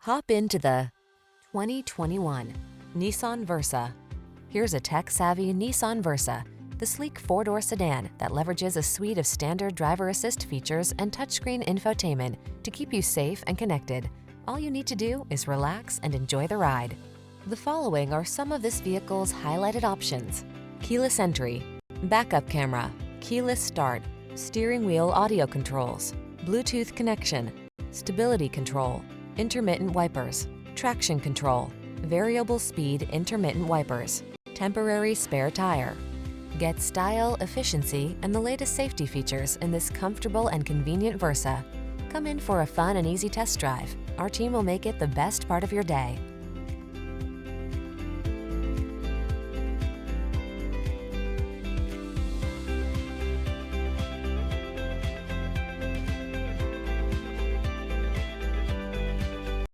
Hop into the 2021 Nissan Versa. Here's a tech-savvy Nissan Versa, the sleek four-door sedan that leverages a suite of standard driver assist features and touchscreen infotainment to keep you safe and connected. All you need to do is relax and enjoy the ride. The following are some of this vehicle's highlighted options: keyless entry, backup camera, keyless start, steering wheel audio controls, Bluetooth connection, stability control, intermittent wipers, traction control, variable speed intermittent wipers, temporary spare tire. Get style, efficiency, and the latest safety features in this comfortable and convenient Versa. Come in for a fun and easy test drive. Our team will make it the best part of your day.